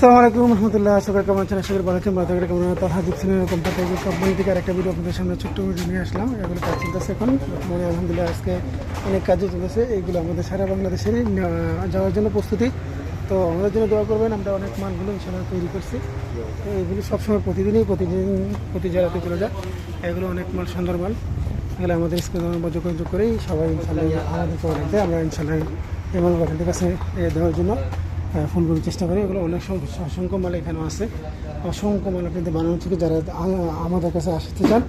আসসালামু আলাইকুম রহমতুল্লাহ। সবাই কেমন আছেন? আশা করি ভালো আছেন। ভালো থাকলে কেমন তাহা দিচ্ছেন কোম্পানি থেকে আরেকটা ভিডিও আপনাদের সামনে ছোট্ট ভিডিও নিয়ে আসলাম। এগুলো কাজ চলতেছে এখন বর্তমানে আলহামদুলিল্লাহ। আজকে অনেক কাজও চলতেছে। এইগুলো আমাদের সারা বাংলাদেশে যাওয়ার জন্য প্রস্তুতি। তো আমাদের জন্য দোয়া করবেন। আমরা অনেক মালগুলো ইনশাআল্লাহ তৈরি করছি। তো এগুলো সবসময় প্রতি জেলাতে চলে যায়। এগুলো অনেক মাল, সুন্দর মাল। এগুলো আমাদের স্কুল যোগাযোগ করেই সবাই ইনশাআল্লাহ আমাদের চলে রাখবে। আমরা ইনশাআল্লাহ এই মাল আপনাদের কাছে দেওয়ার জন্য ফোন করার চেষ্টা করি। এগুলো অনেক অসংখ্য মাল এখানেও আছে। অসংখ্য মাল আপনাদের বানানো থেকে যারা আমাদের কাছে আসতে চান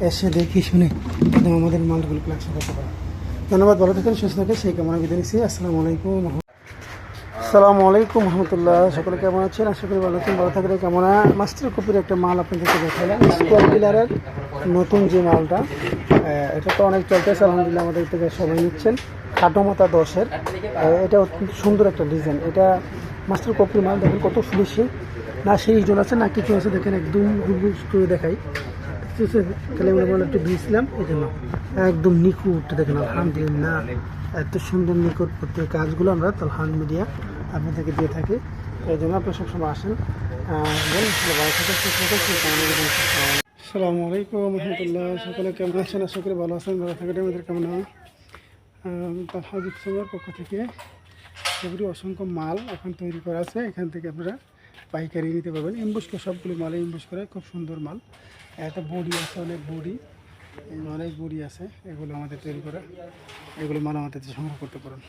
এসে দেখি শুনে একদম আমাদের মালগুলো কালেকশন করতে পারেন। ধন্যবাদ। ভালো থাকেন, সুস্থ থাকেন, সেই কামনা বিদায় নিচ্ছি। আসসালামু আলাইকুম রহমতুল্লাহ। সকলে কেমন আছেন? আশা করি ভালো আছেন। ভালো থাকলে কেমন? মাস্টার কপির একটা মাল আপনাদেরকে দেখালাম, স্কোয়ার পিলারের নতুন যে মালটা, এটা তো অনেক চলতেছে আলহামদুলিল্লাহ। আমাদের থেকে সবাই নিচ্ছেন। কাটোমাতা 10-এর, এটা অত্যন্ত সুন্দর একটা ডিজাইন। এটা মাস্টার কপির মাল। দেখেন কত ফিনিশিং, না সেই জন আছে না কিছু আছে। দেখেন একদম করে দেখাই, কালিমাল একটু দিয়েছিলাম এই জন্য একদম নিখুঁত। দেখেন আলহামদুলিল্লাহ এত সুন্দর নিখুঁত প্রত্যেক কাজগুলো আমরা তালহান মিডিয়া আপনাদেরকে দিয়ে থাকি। এই জন্য আপনি সবসময় আসেন। আসসালামু আলাইকুম রহমতুল্লাহ। সকলে কেমন আছেন? আশা করি ভালো আছেন। ভালো থাকলে আমাদের কেমন হয়? তালহা জিপসামের পক্ষ থেকে এগুলি অসংখ্য মাল এখন তৈরি করা আছে। এখান থেকে আপনারা পাইকারি নিতে পারবেন। ইম্বুস করে সবগুলো মালে ইম্বুস করে, খুব সুন্দর মাল। একটা বডি আছে, অনেক বডি আছে। এগুলো আমাদের তৈরি করা, এগুলো মাল আমাদের সংগ্রহ করতে পারেন।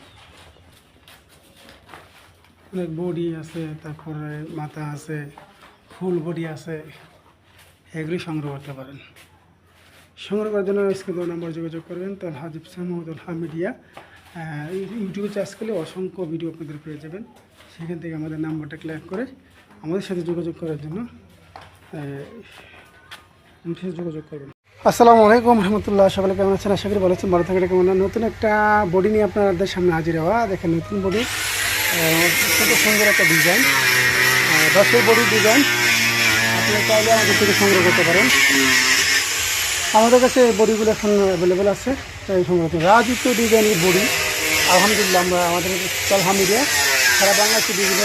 অনেক বডি আছে, তারপরে মাথা আছে, ফুল বডি আছে, এগুলি সংগ্রহ করতে পারেন। সংগ্রহ করার জন্য স্ক্রিনে নাম্বার যোগাযোগ করবেন। তালহা জিপসাম ও তালহা মিডিয়া ইউটিউবে চার্জ করলে অসংখ্য ভিডিও আপনাদের পেয়ে যাবেন। সেখান থেকে আমাদের নাম্বারটা ক্লিক করে আমাদের সাথে যোগাযোগ করার জন্য যোগাযোগ করবেন। আসসালামু আলাইকুম রহমতুল্লাহ। সকলে কেমন আছেন? আশা করি ভালো আছেন। ভালো থাকলে কেমন? নতুন একটা বডি নিয়ে আপনাদের সামনে হাজির হওয়া। দেখেন নতুন বডি, খুব সুন্দর একটা ডিজাইন, 10-এর বডি ডিজাইন। আপনি চাইলে আমাদের থেকে সংগ্রহ করতে পারেন। আমাদের কাছে এই বডিগুলো এখন অ্যাভেলেবেল আছে। তাই সংগ্রহ করতে রাজুত্ব ডিজাইনের বডি আলহামদুলিল্লাহ আমরা আমাদের তালহা মিডিয়া সারা বাংলাদেশে বিভিন্ন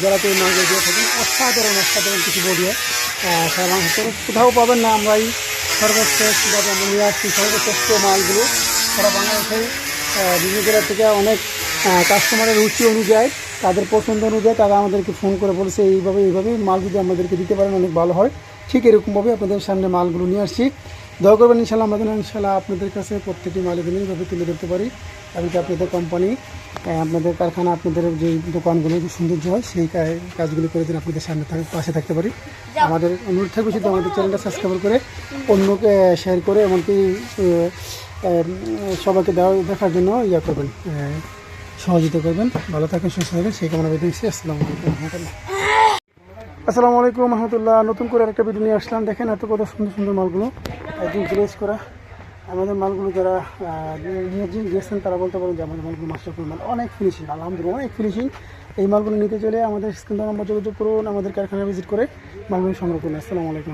জেলাতে মালগুলো দিয়ে থাকেন। অসাধারণ কিছু বডি সারা বাংলাদেশে কোথাও পাবেন না। আমরা এই সর্বশ্রেষ্ঠভাবে আমরা নিয়ে আসছি সর্বশ্রেষ্ঠ মালগুলো সারা বাংলাদেশে বিভিন্ন জেলা থেকে। অনেক কাস্টমারের রুচি অনুযায়ী, তাদের পছন্দ অনুযায়ী তারা আমাদেরকে ফোন করে বলেছে এইভাবে মাল যদি আমাদেরকে দিতে পারেন অনেক ভালো হয়। ঠিক এরকমভাবে আপনাদের সামনে মালগুলো নিয়ে আসছি। দয়া করবেন ইনশাল্লাহ। আমরা ইনশাল্লাহ আপনাদের কাছে প্রত্যেকটি মালগুলো এইভাবে তুলে ধরতে পারি। এমনকি আপনাদের কোম্পানি, আপনাদের কারখানা, আপনাদের যে দোকানগুলো যে সৌন্দর্য হয় সেই কাজগুলো করে দিন আপনাদের সামনে পাশে থাকতে পারি। আমাদের অনুরোধ থাকবে শুধু আমাদের চ্যানেলটা সাবস্ক্রাইব করে অন্যকে শেয়ার করে, এমনকি সবাইকে দেখার জন্য করবেন, সহযোগিতা করবেন। ভালো থাকেন, সুস্থ থাকেন, সেই কামনা বেঁধে দিচ্ছি। আসসালামু আলাইকুম রহমতুল্লাহ। নতুন করে আরেকটা ভিডিও নিয়ে আসলাম। দেখেন এত কত সুন্দর সুন্দর মালগুলো একদম গ্লেজ করা। আমাদের মালগুলো যারা নিয়ে গিয়েছেন তারা বলতে পারেন যে আমাদের মালগুলো মাস্টারফুল মাল, অনেক ফিনিশিং, আলহামদুলিল্লাহ অনেক ফিনিশিং। এই মালগুলো নিতে চলে আমাদের স্ক্রিনে নাম্বার যোগাযোগ করুন, আমাদের কারখানা ভিজিট করে মালগুলো সংগ্রহ করুন। আসসালামু আলাইকুম।